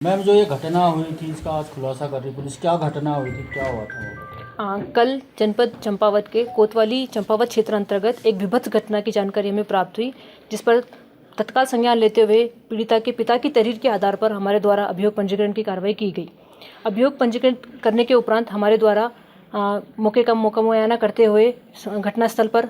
Ma'am, जो ये घटना हुई थी इसका आज खुलासा कर रही पुलिस, क्या घटना हुई थी, क्या हुआ था वो? कल जनपद चंपावत के कोतवाली चंपावत क्षेत्र अंतर्गत एक विभत्स घटना की जानकारी हमें प्राप्त हुई, जिस पर तत्काल संज्ञान लेते हुए पीड़िता के पिता की तहरीर के आधार पर हमारे द्वारा अभियोग पंजीकरण की कार्रवाई की गई। अभियोग पंजीकरण करने के उपरांत हमारे द्वारा मौके का मुआयना करते हुए घटनास्थल पर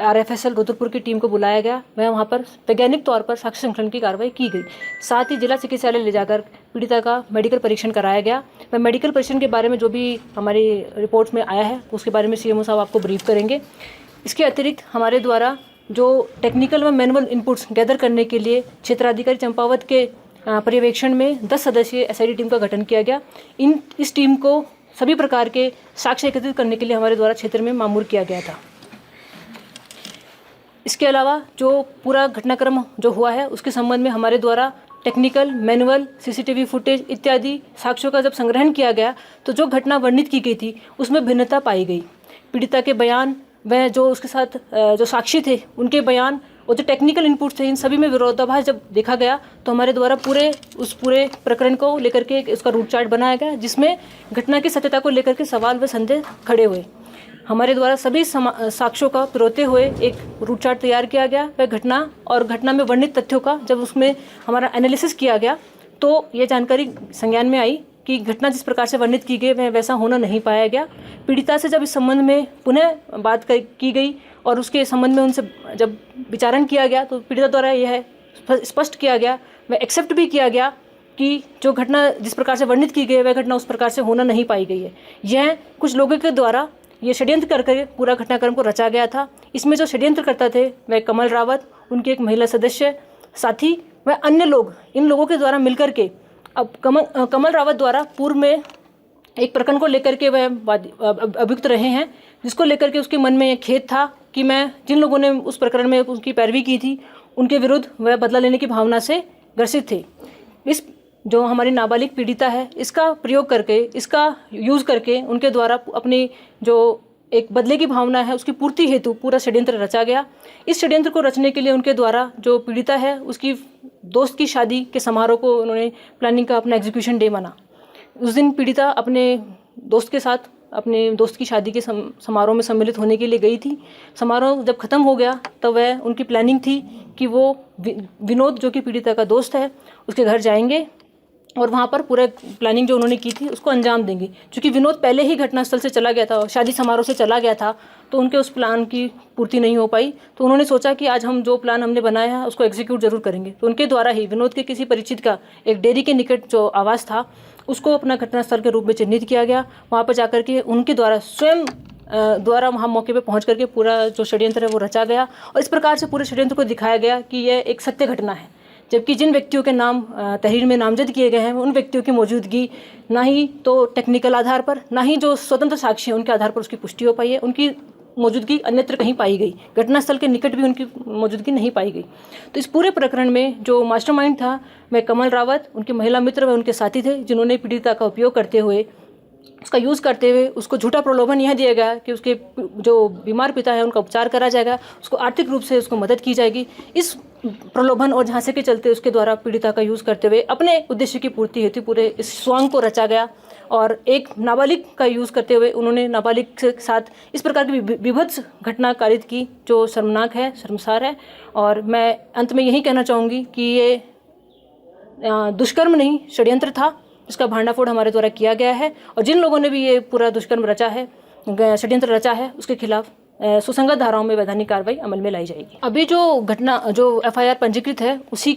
RFSL रुद्रपुर की टीम को बुलाया गया। वहाँ पर वैज्ञानिक तौर पर साक्ष्य संकलन की कार्रवाई की गई। साथ ही जिला चिकित्सालय ले जाकर पीड़िता का मेडिकल परीक्षण कराया गया। वह मेडिकल परीक्षण के बारे में जो भी हमारी रिपोर्ट में आया है उसके बारे में CMO साहब आपको ब्रीफ करेंगे। इसके अतिरिक्त हमारे द्वारा जो टेक्निकल व मैनुअल इनपुट्स गैदर करने के लिए क्षेत्राधिकारी चंपावत के पर्यवेक्षण में 10 सदस्यीय SID टीम का गठन किया गया। इस टीम को सभी प्रकार के साक्ष्य एकत्रित करने के लिए हमारे द्वारा क्षेत्र में मामूर किया गया था। इसके अलावा जो पूरा घटनाक्रम जो हुआ है उसके संबंध में हमारे द्वारा टेक्निकल, मैनुअल, CCTV फुटेज इत्यादि साक्ष्यों का जब संग्रहण किया गया तो जो घटना वर्णित की गई थी उसमें भिन्नता पाई गई। पीड़िता के बयान व जो उसके साथ जो साक्षी थे उनके बयान और जो टेक्निकल इनपुट थे, इन सभी में विरोधाभास जब देखा गया तो हमारे द्वारा पूरे प्रकरण को लेकर के उसका रूट चार्ट बनाया गया, जिसमें घटना की सत्यता को लेकर के सवाल व संदेह खड़े हुए। हमारे द्वारा सभी साक्ष्यों का पिरोते हुए एक रूट चार्ट तैयार किया गया। वह घटना में वर्णित तथ्यों का जब उसमें हमारा एनालिसिस किया गया तो ये जानकारी संज्ञान में आई कि घटना जिस प्रकार से वर्णित की गई वह वैसा होना नहीं पाया गया। पीड़िता से जब इस संबंध में पुनः बात की गई और उसके संबंध में उनसे जब विचारण किया गया तो पीड़िता द्वारा यह स्पष्ट किया गया, वह एक्सेप्ट भी किया गया कि जो घटना जिस प्रकार से वर्णित की गई वह घटना उस प्रकार से होना नहीं पाई गई है। यह कुछ लोगों के द्वारा ये षड्यंत्र करके पूरा घटनाक्रम को रचा गया था। इसमें जो षड्यंत्रकर्ता थे वह कमल रावत, उनकी एक महिला सदस्य, साथी व अन्य लोग, इन लोगों के द्वारा मिलकर के अब कमल रावत द्वारा पूर्व में एक प्रकरण को लेकर के वह अभियुक्त रहे हैं, जिसको लेकर के उसके मन में यह खेद था कि मैं जिन लोगों ने उस प्रकरण में उसकी पैरवी की थी उनके विरुद्ध वह बदला लेने की भावना से ग्रसित थे। इस जो हमारी नाबालिग पीड़िता है इसका प्रयोग करके, इसका यूज़ करके उनके द्वारा अपनी जो एक बदले की भावना है उसकी पूर्ति हेतु पूरा षड्यंत्र रचा गया। इस षड्यंत्र को रचने के लिए उनके द्वारा जो पीड़िता है उसकी दोस्त की शादी के समारोह को उन्होंने प्लानिंग का अपना एग्जीक्यूशन डे माना। उस दिन पीड़िता अपने दोस्त के साथ अपने दोस्त की शादी के समारोह में सम्मिलित होने के लिए गई थी। समारोह जब ख़त्म हो गया तब वह उनकी प्लानिंग थी कि वो विनोद जो कि पीड़िता का दोस्त है उसके घर जाएंगे और वहाँ पर पूरा प्लानिंग जो उन्होंने की थी उसको अंजाम देंगे। क्योंकि विनोद पहले ही घटनास्थल से चला गया था, शादी समारोह से चला गया था, तो उनके उस प्लान की पूर्ति नहीं हो पाई। तो उन्होंने सोचा कि आज हम जो प्लान हमने बनाया है उसको एग्जीक्यूट जरूर करेंगे। तो उनके द्वारा ही विनोद के किसी परिचित का एक डेयरी के निकट जो आवास था उसको अपना घटनास्थल के रूप में चिन्हित किया गया। वहाँ पर जाकर के उनके द्वारा स्वयं द्वारा वहाँ मौके पे पहुँच करके पूरा जो षड्यंत्र है वो रचा गया और इस प्रकार से पूरे षड्यंत्र को दिखाया गया कि यह एक सत्य घटना है। जबकि जिन व्यक्तियों के नाम तहरीर में नामजद किए गए हैं उन व्यक्तियों की मौजूदगी ना ही तो टेक्निकल आधार पर, ना ही जो स्वतंत्र साक्षी हैं उनके आधार पर उसकी पुष्टि हो पाई है। उनकी मौजूदगी अन्यत्र कहीं पाई गई, घटनास्थल के निकट भी उनकी मौजूदगी नहीं पाई गई। तो इस पूरे प्रकरण में जो मास्टरमाइंड था वह कमल रावत, उनके महिला मित्र व उनके साथी थे, जिन्होंने पीड़िता का उपयोग करते हुए, उसका यूज़ करते हुए उसको झूठा प्रलोभन यह दिया गया कि उसके जो बीमार पिता है उनका उपचार करा जाएगा, उसको आर्थिक रूप से उसको मदद की जाएगी। इस प्रलोभन और झांसे के चलते उसके द्वारा पीड़िता का यूज़ करते हुए अपने उद्देश्य की पूर्ति हेतु पूरे इस स्वांग को रचा गया और एक नाबालिग का यूज़ करते हुए उन्होंने नाबालिग के साथ इस प्रकार की विभत्स घटना कारित की जो शर्मनाक है, शर्मसार है। और मैं अंत में यही कहना चाहूँगी कि ये दुष्कर्म नहीं, षड्यंत्र था जिसका भांडाफोड़ हमारे द्वारा किया गया है और जिन लोगों ने भी ये पूरा दुष्कर्म रचा है, षड्यंत्र रचा है, उसके खिलाफ सुसंगत धाराओं में वैधानिक कार्रवाई अमल में लाई जाएगी। अभी जो FIR पंजीकृत है उसी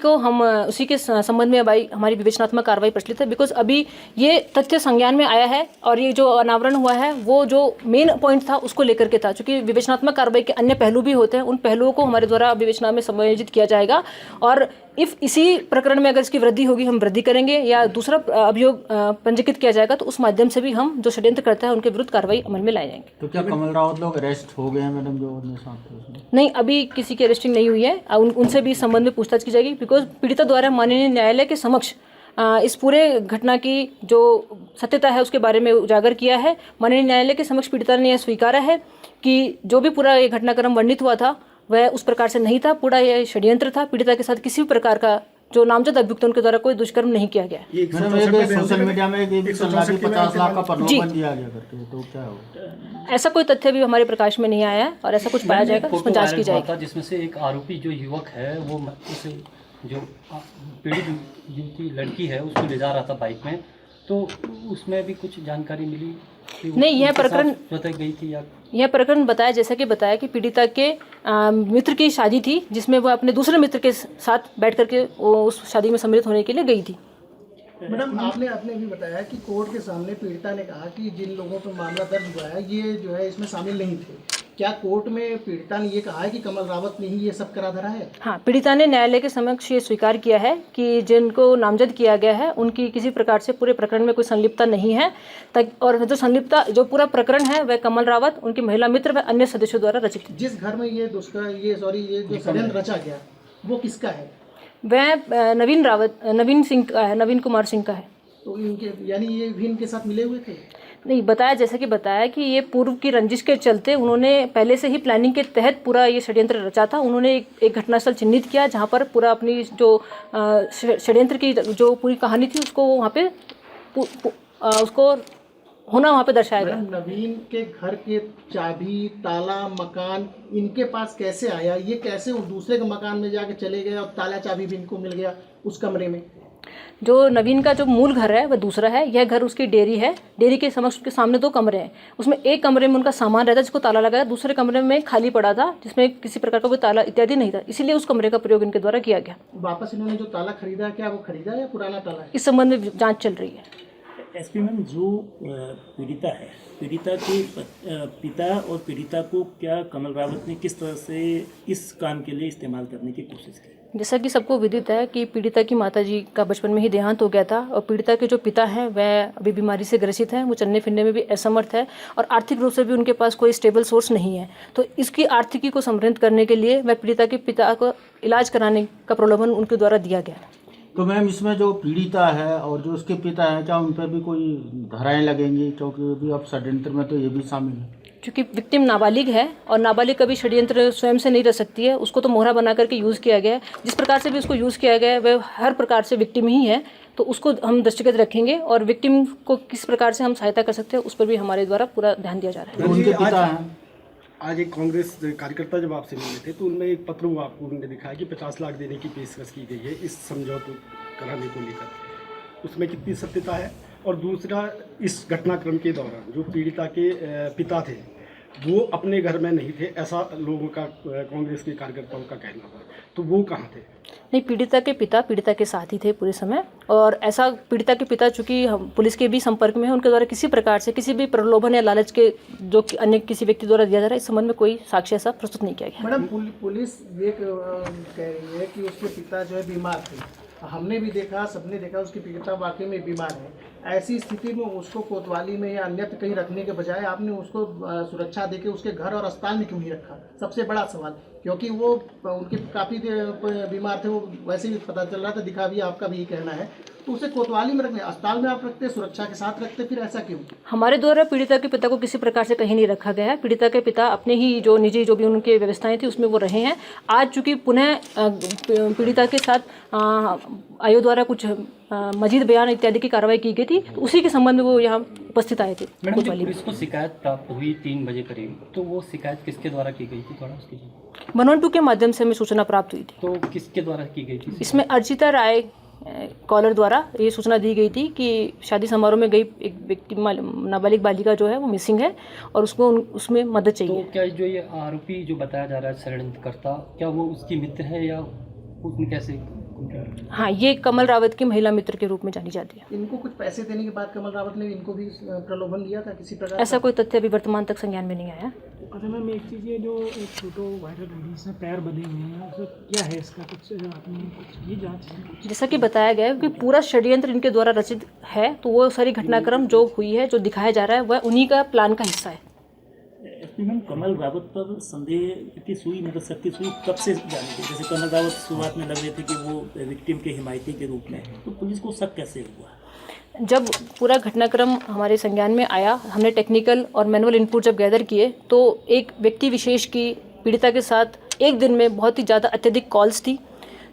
के संबंध में हमारी विवेचनात्मक कार्रवाई प्रचलित है। बिकॉज अभी ये तथ्य संज्ञान में आया है और ये जो अनावरण हुआ है वो जो मेन पॉइंट था उसको लेकर के था। चूँकि विवेचनात्मक कार्रवाई के अन्य पहलू भी होते हैं, उन पहलुओं को हमारे द्वारा विवेचना में समायोजित किया जाएगा और इसी प्रकरण में अगर इसकी वृद्धि होगी हम वृद्धि करेंगे या दूसरा अभियोग पंजीकृत किया जाएगा तो उस माध्यम से भी हम जो षड्यंत्र करता है उनके विरुद्ध कार्रवाई अमल में लाए जाएंगे। तो क्या कमल रावत लोग अरेस्ट हो गए हैं मैडम जो उनके साथ थे उसमें? नहीं, अभी किसी की अरेस्टिंग नहीं हुई है। उनसे भी इस संबंध में पूछताछ की जाएगी। बिकॉज पीड़िता द्वारा माननीय न्यायालय के समक्ष इस पूरे घटना की जो सत्यता है उसके बारे में उजागर किया है। माननीय न्यायालय के समक्ष पीड़िता ने यह स्वीकारा है कि जो भी पूरा ये घटनाक्रम वर्णित हुआ था वह उस प्रकार से नहीं था, पूरा यह षड्यंत्र था। पीड़िता के साथ किसी भी प्रकार का जो नामजद अभियुक्त उनके द्वारा कोई दुष्कर्म नहीं किया गया है। मैडम एक सोशल मीडिया में एक भी चल रहा है कि 50 लाख का प्रलोभन दिया गया करके, तो क्या हो? ऐसा कोई तथ्य भी हमारे प्रकाश में नहीं आया है और ऐसा कुछ पाया जाएगा उसमें जांच की जाएगी। जिसमें से एक आरोपी जो युवक है वो उसे जो पीड़ित युवती लड़की है उसको ले जा रहा था बाइक में, तो उसमें भी कुछ जानकारी मिली? नहीं, यह प्रकरण बताई गई थी या यह प्रकरण बताया, जैसा कि बताया कि पीड़िता के मित्र की शादी थी जिसमें वह अपने दूसरे मित्र के साथ बैठ करके उस शादी में सम्मिलित होने के लिए गई थी। मैडम आपने भी बताया कि कोर्ट के सामने पीड़िता ने कहा कि जिन लोगों पर मामला दर्ज हुआ है ये जो है इसमें शामिल नहीं थे। क्या कोर्ट में पीड़िता ने ये कहा है कि कमल रावत ने ही ये सब करा धरा है? हाँ, पीड़िता ने न्यायालय के समक्ष ये स्वीकार किया है कि जिनको नामजद किया गया है उनकी किसी प्रकार से पूरे प्रकरण में कोई संलिप्तता नहीं है, और जो पूरा प्रकरण है वह कमल रावत, उनकी महिला मित्र व अन्य सदस्यों द्वारा रचित है। जिस घर में ये जो षड्यंत्र रचा गया वो किसका है? वह नवीन कुमार सिंह का है। तो इनके यानी ये भी इनके साथ मिले हुए थे? नहीं, बताया, जैसा कि बताया कि ये पूर्व की रंजिश के चलते उन्होंने पहले से ही प्लानिंग के तहत पूरा ये षड्यंत्र रचा था। उन्होंने एक घटनास्थल चिन्हित किया जहाँ पर पूरा अपनी जो षड्यंत्र की जो पूरी कहानी थी उसको वहाँ पे उसको होना वहाँ पे दर्शाया गया। नवीन के घर के चाबी, ताला, मकान इनके पास कैसे आया? ये कैसे दूसरे के मकान में जाके चले गए और ताला चाबी भी इनको मिल गया उस कमरे में? जो नवीन का जो मूल घर है वह दूसरा है। यह घर उसकी डेयरी है। डेयरी के समक्ष के सामने 2 कमरे हैं। उसमें एक कमरे में उनका सामान रहता है जिसको ताला लगाया, दूसरे कमरे में खाली पड़ा था जिसमें किसी प्रकार का कोई ताला इत्यादि नहीं था, इसीलिए उस कमरे का प्रयोग इनके द्वारा किया गया। वापस इन्होंने जो ताला खरीदा, क्या वो खरीदा या पुराना ताला है? इस संबंध में जाँच चल रही है। एसपी मैम, जो पीड़िता है, पीड़िता के पिता और पीड़िता को क्या कमल रावत ने किस तरह से इस काम के लिए इस्तेमाल करने की कोशिश की? जैसा कि सबको विदित है कि पीड़िता की माताजी का बचपन में ही देहांत हो गया था और पीड़िता के जो पिता हैं वह अभी बीमारी से ग्रसित हैं, वो चलने फिरने में भी असमर्थ है और आर्थिक रूप से भी उनके पास कोई स्टेबल सोर्स नहीं है। तो इसकी आर्थिकी को समृद्ध करने के लिए वह पीड़िता के पिता को इलाज कराने का प्रलोभन उनके द्वारा दिया गया। तो मैम इसमें जो पीड़िता है और जो उसके पिता है, क्या उन पर भी कोई धाराएं लगेंगी? क्योंकि अभी अब षड्यंत्र में तो ये भी शामिल है। क्योंकि विक्टिम नाबालिग है और नाबालिग कभी षड्यंत्र स्वयं से नहीं रह सकती है, उसको तो मोहरा बना करके यूज़ किया गया है। जिस प्रकार से भी उसको यूज़ किया गया है वह हर प्रकार से विक्टिम ही है, तो उसको हम दृष्टिगत रखेंगे और विक्टिम को किस प्रकार से हम सहायता कर सकते हैं उस पर भी हमारे द्वारा पूरा ध्यान दिया जा रहा है। उनके पिता हैं। आज एक कांग्रेस कार्यकर्ता जब आपसे मिले थे तो उनमें एक पत्र हुआ आपको उन्होंने दिखाया कि 50 लाख देने की पेशकश की गई है इस समझौते कराने को लेकर, उसमें कितनी सत्यता है? और दूसरा, इस घटनाक्रम के दौरान जो पीड़िता के पिता थे वो अपने घर में नहीं थे, ऐसा लोगों का, कांग्रेस के कार्यकर्ताओं का कहना था, तो वो कहाँ थे? नहीं, पीड़िता के पिता पीड़िता के साथ ही थे पूरे समय, और ऐसा पीड़िता के पिता चूँकि हम पुलिस के भी संपर्क में है, उनके द्वारा किसी प्रकार से किसी भी प्रलोभन या लालच के जो अन्य किसी व्यक्ति द्वारा दिया जा रहा है इस संबंध में कोई साक्ष्य ऐसा प्रस्तुत नहीं किया गया। मैडम, पुलिस ये कह रही है कि उसके पिता जो है बीमार थे। हमने भी देखा, सबने देखा उसकी पीड़िता वाकई में बीमार है। ऐसी स्थिति में उसको कोतवाली में या अन्यत्र कहीं रखने के बजाय आपने उसको सुरक्षा देके उसके घर और अस्पताल में क्यों नहीं रखा? सबसे बड़ा सवाल, क्योंकि वो उनके काफ़ी बीमार थे, वो वैसे भी पता चल रहा था, दिखा भी आपका भी कहना है, तो उसे कोतवाली में रखने, अस्पताल में आप रखते, सुरक्षा के साथ रखते, फिर ऐसा क्यों? हमारे द्वारा पीड़िता के पिता को किसी प्रकार से कहीं नहीं रखा गया है। पीड़िता के पिता अपने ही जो निजी जो भी उनके व्यवस्थाएं थी उसमें वो रहे हैं। आज चूँकि पुनः पीड़िता के साथ आयोग द्वारा कुछ मजीद बयान इत्यादि की कार्रवाई की गई थी, तो उसी के संबंध में वो यहाँ उपस्थित आए थे। मैडम, जब पुलिस को शिकायत प्राप्त हुई 3 बजे करीब, तो वो शिकायत किसके द्वारा की गई थी? थोड़ा उसकी 112 के माध्यम से हमें सूचना प्राप्त हुई थी। तो किसके द्वारा की गई थी? इसमें अर्जिता राय कॉलर द्वारा ये सूचना दी गई थी कि शादी समारोह में गई एक व्यक्ति, नाबालिग बालिका जो है वो मिसिंग है और उसको उसमें मदद चाहिए। तो क्या जो ये आरोपी जो बताया जा रहा है षड्यंत्रकर्ता, क्या वो उसकी मित्र है या उसमें कैसे? हाँ, ये कमल रावत की महिला मित्र के रूप में जानी जाती है। इनको कुछ पैसे देने के बाद कमल रावत ने इनको भी प्रलोभन दिया था किसी प्रकार? ऐसा कोई तथ्य अभी वर्तमान तक संज्ञान में नहीं आया। अच्छा मैम, एक चीज़ ये जो एक फोटो वायरल हुई इसमें पैर बने हुए हैं, तो क्या है इसका कुछ आपने कुछ ये जांच है? जैसा कि बताया गया है कि पूरा षड्यंत्र इनके द्वारा रचित है, तो वो सारी घटनाक्रम जो हुई है, जो दिखाया जा रहा है, वह उन्हीं का प्लान का हिस्सा है। मैम, कमल रावत पर संदेह की सुई, मतलब शक्ति सुई कब से जानी थी? जैसे कमल रावत शुरुआत में लग रहे थे कि वो विक्टिम के हिमायती के रूप में, तो पुलिस को शक कैसे हुआ? जब पूरा घटनाक्रम हमारे संज्ञान में आया, हमने टेक्निकल और मैनुअल इनपुट जब गैदर किए, तो एक व्यक्ति विशेष की पीड़िता के साथ एक दिन में बहुत ही ज़्यादा अत्यधिक कॉल्स थी,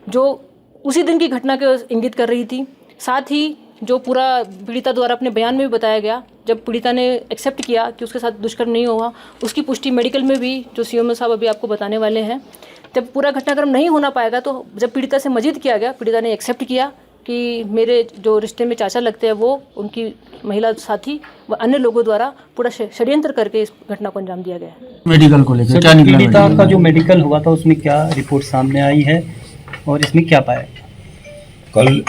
जो उसी दिन की घटना को इंगित कर रही थी। साथ ही जो पूरा पीड़िता द्वारा अपने बयान में भी बताया गया, जब पीड़िता ने एक्सेप्ट किया कि उसके साथ दुष्कर्म नहीं हुआ, उसकी पुष्टि मेडिकल में भी जो सीएमओ साहब अभी आपको बताने वाले हैं। जब पूरा घटनाक्रम नहीं होना पाएगा तो जब पीड़िता से मजीद किया गया, पीड़िता ने एक्सेप्ट किया कि मेरे जो रिश्ते में चाचा लगते हैं वो उनकी महिला साथी व अन्य लोगों द्वारा पूरा षड्यंत्र करके इस घटना को अंजाम दिया गया है। मेडिकल को लेकर क्या निकला? पीड़िता का जो मेडिकल हुआ था उसमें क्या रिपोर्ट सामने आई है और इसमें क्या पाया? कल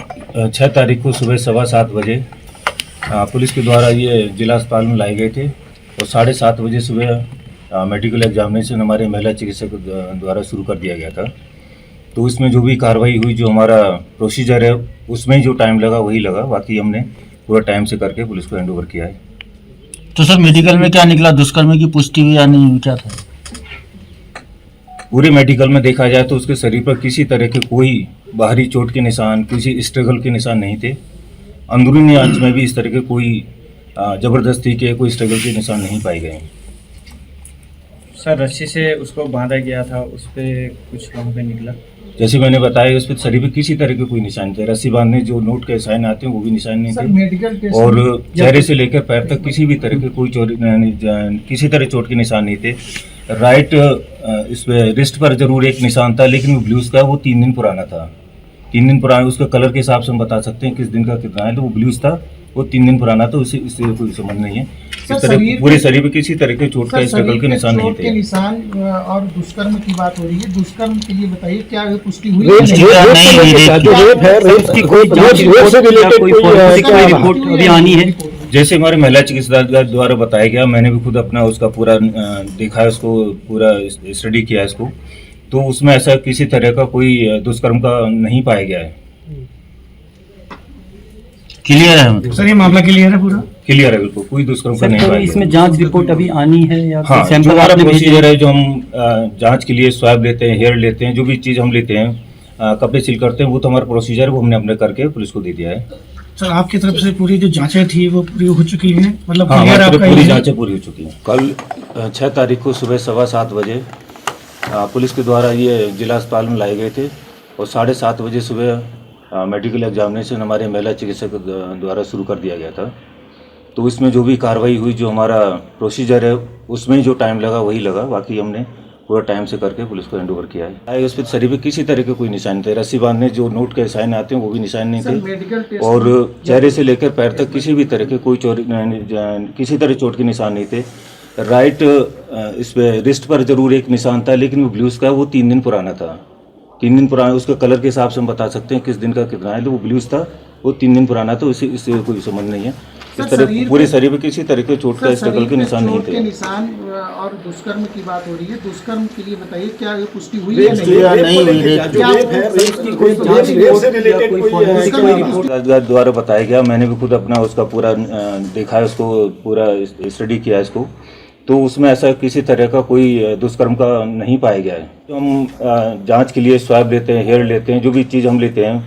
6 तारीख को सुबह 7:15 बजे पुलिस के द्वारा ये जिला अस्पताल में लाए गए थे और 7:30 बजे सुबह मेडिकल एग्जामिनेशन हमारे महिला चिकित्सक द्वारा शुरू कर दिया गया था। तो इसमें जो भी कार्रवाई हुई, जो हमारा प्रोसीजर है उसमें जो टाइम लगा वही लगा, बाकी हमने पूरा टाइम से करके पुलिस को हैंड ओवर किया है। तो सर मेडिकल में क्या निकला? दुष्कर्म की पुष्टि हुई या नहीं हुई, क्या था? पूरे मेडिकल में देखा जाए तो उसके शरीर पर किसी तरह के कोई बाहरी चोट के निशान, किसी स्ट्रगल के निशान नहीं थे। अंदरूनी आंच में भी इस तरह के कोई जबरदस्ती के, कोई स्ट्रगल के निशान नहीं पाए गए। सर रस्सी से उसको बांधा गया था, उस पर कुछ वहाँ पे निकला? जैसे मैंने बताया, उस पर शरीर पे किसी तरह के कोई निशान थे। रस्सी बांधने जो नोट के साइन आते हैं वो भी निशान नहीं थे मेडिकल और चेहरे से लेकर पैर तक किसी भी तरह के कोई किसी तरह चोट के निशान नहीं थे। राइट इस पे रिस्ट पर जरूर एक निशान था, लेकिन वो ब्लूज का, वो 3 दिन पुराना था। 3 दिन पुराना, उसका कलर के हिसाब से हम बता सकते हैं किस दिन का कितना है। तो वो ब्लूज था, वो 3 दिन पुराना था, इससे कोई संबंध नहीं है। इस तरह पूरे शरीर पे किसी तरह के चोट का, स्ट्रगल के निशान नहीं थे। निशान और दुष्कर्म की बात हो रही है, दुष्कर्म के लिए बताइए क्या पुष्टि हुई? रिपोर्ट अभी आनी है। जैसे हमारे महिला चिकित्सक द्वारा बताया गया, मैंने भी खुद अपना उसका पूरा देखा है, उसको पूरा स्टडी किया है इसको, तो उसमें ऐसा किसी तरह का कोई दुष्कर्म का नहीं पाया गया है। क्लियर है मतलब? सर ये मामला क्लियर है पूरा? क्लियर है बिल्कुल, कोई दुष्कर्म का नहीं तो पाया इसमें गया। जांच रिपोर्ट अभी आनी है या हाँ, जो सैंपल हमारा आपने भेजे? प्रोसीजर है, जो हम जांच के लिए स्वैब लेते हैं, हेयर लेते हैं, जो भी चीज़ हम लेते हैं, कपड़े सील करते हैं, वो तो हमारा प्रोसीजर है, वो हमने अपने करके पुलिस को दे दिया है। सर आपकी तरफ से पूरी जो जांचें थी वो पूरी हो चुकी हैं, मतलब हाँ, क्लियर हमारी आपका पूरी ये? जांचें पूरी हो चुकी हैं। कल 6 तारीख को सुबह 7:15 बजे पुलिस के द्वारा ये जिला अस्पताल में लाए गए थे और 7:30 बजे सुबह मेडिकल एग्जामिनेशन हमारे महिला चिकित्सक द्वारा शुरू कर दिया गया था। तो इसमें जो भी कार्रवाई हुई, जो हमारा प्रोसीजर है उसमें जो टाइम लगा वही लगा, बाकी हमने पूरा टाइम से करके पुलिस को हैंड ओवर किया है। उस पर शरीर पे किसी तरह के कोई निशान थे। रस्सी बांधने जो नोट के साइन आते हैं वो भी निशान नहीं थे और चेहरे से लेकर पैर तक किसी भी तरह के कोई किसी तरह चोट के निशान नहीं थे। राइट इस पे रिस्ट पर जरूर एक निशान था, लेकिन वो ब्लूज का, वो 3 दिन पुराना था। 3 दिन पुराना, उसका कलर के हिसाब से हम बता सकते हैं किस दिन का कितना है। तो वो ब्लूज था, वो 3 दिन पुराना था, इससे कोई संबंध नहीं है। इस तरह पूरे शरीर पे किसी तरह के चोट का, स्ट्रगल के निशान नहीं थे। निशान और दुष्कर्म की बात हो रही है, दुष्कर्म के लिए बताइए क्या ये पुष्टि हुई या नहीं हुई? द्वारा बताया गया, मैंने भी खुद अपना उसका पूरा देखा है, उसको पूरा स्टडी किया है इसको, तो उसमें ऐसा किसी तरह का कोई दुष्कर्म का नहीं पाया गया है। तो हम जांच के लिए स्वैब लेते हैं, हेयर लेते हैं, जो भी चीज़ हम लेते हैं,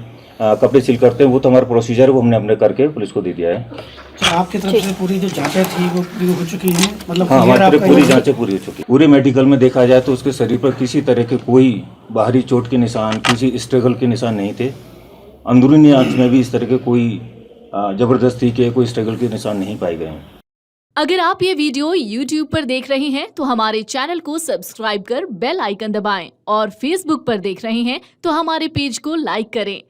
कपड़े सील करते हैं, वो तो हमारा प्रोसीजर है, वो हमने अपने करके पुलिस को दे दिया है। आपकी तरफ से पूरी जो जांचें थी वो पूरी हो चुकी हैं, मतलब हाँ, हमारी पूरी जांचें पूरी हो चुकी। पूरे मेडिकल में देखा जाए तो उसके शरीर पर किसी तरह के कोई बाहरी चोट के निशान, किसी स्ट्रगल के निशान नहीं थे। अंदरूनी आंच में भी इस तरह के कोई जबरदस्ती के, कोई स्ट्रगल के निशान नहीं पाए गए हैं। अगर आप ये वीडियो YouTube पर देख रहे हैं तो हमारे चैनल को सब्सक्राइब कर बेल आइकन दबाएं और Facebook पर देख रहे हैं तो हमारे पेज को लाइक करें।